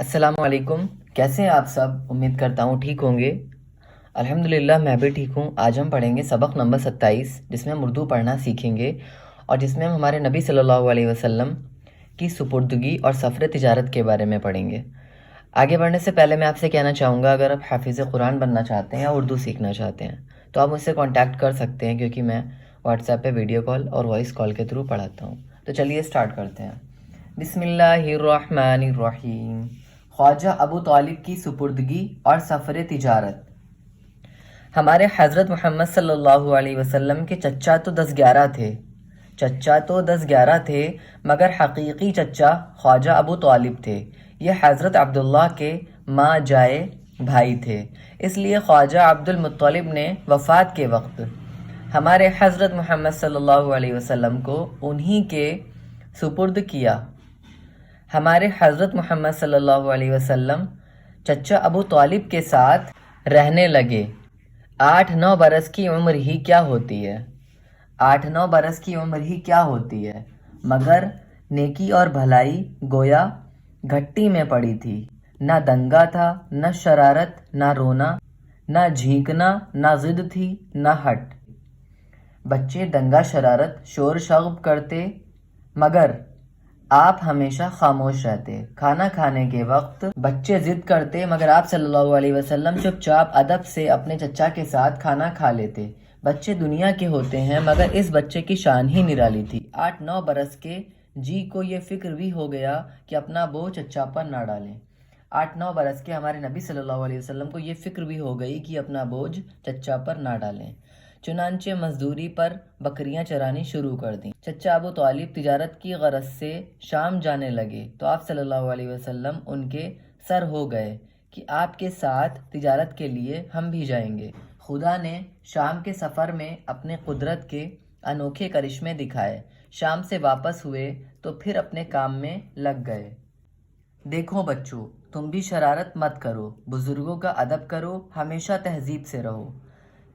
السلام علیکم، کیسے ہیں آپ سب؟ امید کرتا ہوں ٹھیک ہوں گے۔ الحمدللہ میں بھی ٹھیک ہوں۔ آج ہم پڑھیں گے سبق نمبر 27، جس میں ہم اردو پڑھنا سیکھیں گے اور جس میں ہم ہمارے نبی صلی اللہ علیہ وسلم کی سپردگی اور سفر تجارت کے بارے میں پڑھیں گے۔ آگے بڑھنے سے پہلے میں آپ سے کہنا چاہوں گا، اگر آپ حافظ قرآن بننا چاہتے ہیں یا اردو سیکھنا چاہتے ہیں تو آپ مجھ سے کانٹیکٹ کر سکتے ہیں، کیونکہ میں واٹس ایپ پہ ویڈیو کال اور وائس کال کے تھرو پڑھاتا ہوں۔ تو چلیے اسٹارٹ کرتے ہیں۔ بسم اللہ الرحمن الرحیم۔ خواجہ ابو طالب کی سپردگی اور سفر تجارت۔ ہمارے حضرت محمد صلی اللہ علیہ وسلم کے چچا تو 10-11 تھے، مگر حقیقی چچا خواجہ ابو طالب تھے۔ یہ حضرت عبداللہ کے ماں جائے بھائی تھے، اس لیے خواجہ عبد المطلب نے وفات کے وقت ہمارے حضرت محمد صلی اللہ علیہ وسلم کو انہی کے سپرد کیا۔ ہمارے حضرت محمد صلی اللہ علیہ وسلم چچا ابو طالب کے ساتھ رہنے لگے۔ 8-9 برس کی عمر ہی کیا ہوتی ہے، 8-9 برس کی عمر ہی کیا ہوتی ہے، مگر نیکی اور بھلائی گویا گھٹی میں پڑی تھی۔ نہ دنگا تھا، نہ شرارت، نہ رونا، نہ جھینکنا، نہ ضد تھی، نہ ہٹ۔ بچے دنگا شرارت شور شغب کرتے، مگر آپ ہمیشہ خاموش رہتے۔ کھانا کھانے کے وقت بچے ضد کرتے، مگر آپ صلی اللہ علیہ وسلم چپ چاپ ادب سے اپنے چچا کے ساتھ کھانا کھا لیتے۔ بچے دنیا کے ہوتے ہیں، مگر اس بچے کی شان ہی نرالی تھی۔ 8-9 برس کے جی کو یہ فکر بھی ہو گیا کہ اپنا بوجھ چچا پر نہ ڈالیں۔ 8-9 برس کے ہمارے نبی صلی اللہ علیہ وسلم کو یہ فکر بھی ہو گئی کہ اپنا بوجھ چچا پر نہ ڈالیں، چنانچہ مزدوری پر بکریاں چرانی شروع کر دیں۔ چچا ابو طالب تجارت کی غرض سے شام جانے لگے تو آپ صلی اللہ علیہ وسلم ان کے سر ہو گئے کہ آپ کے ساتھ تجارت کے لیے ہم بھی جائیں گے۔ خدا نے شام کے سفر میں اپنے قدرت کے انوکھے کرشمے دکھائے۔ شام سے واپس ہوئے تو پھر اپنے کام میں لگ گئے۔ دیکھو بچوں، تم بھی شرارت مت کرو، بزرگوں کا ادب کرو، ہمیشہ تہذیب سے رہو۔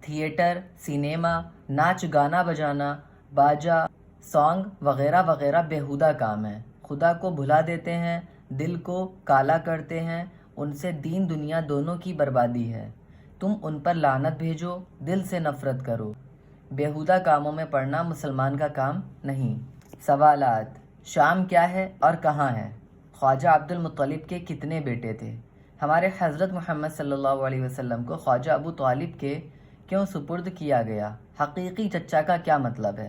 تھیٹر، سینما، ناچ گانا بجانا، باجا، سانگ وغیرہ وغیرہ بیہودہ کام ہے، خدا کو بھلا دیتے ہیں، دل کو کالا کرتے ہیں، ان سے دین دنیا دونوں کی بربادی ہے۔ تم ان پر لعنت بھیجو، دل سے نفرت کرو۔ بیہودہ کاموں میں پڑنا مسلمان کا کام نہیں۔ سوالات: شام کیا ہے اور کہاں ہے؟ خواجہ عبد المطلب کے کتنے بیٹے تھے؟ ہمارے حضرت محمد صلی اللہ علیہ وسلم کو خواجہ ابو طالب کے کیوں سپرد کیا گیا؟ حقیقی چچا کا کیا مطلب ہے؟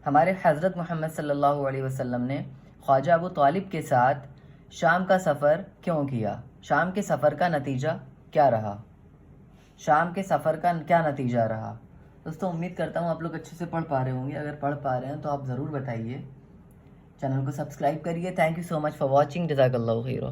ہمارے حضرت محمد صلی اللہ علیہ وسلم نے خواجہ ابو طالب کے ساتھ شام کا سفر کیوں کیا؟ شام کے سفر کا نتیجہ کیا رہا؟ شام کے سفر کا کیا نتیجہ رہا؟ دوستوں، امید کرتا ہوں آپ لوگ اچھے سے پڑھ پا رہے ہوں گے۔ اگر پڑھ پا رہے ہیں تو آپ ضرور بتائیے۔ چینل کو سبسکرائب کریے۔ Thank you so much for watching. جزاک اللہ خیر۔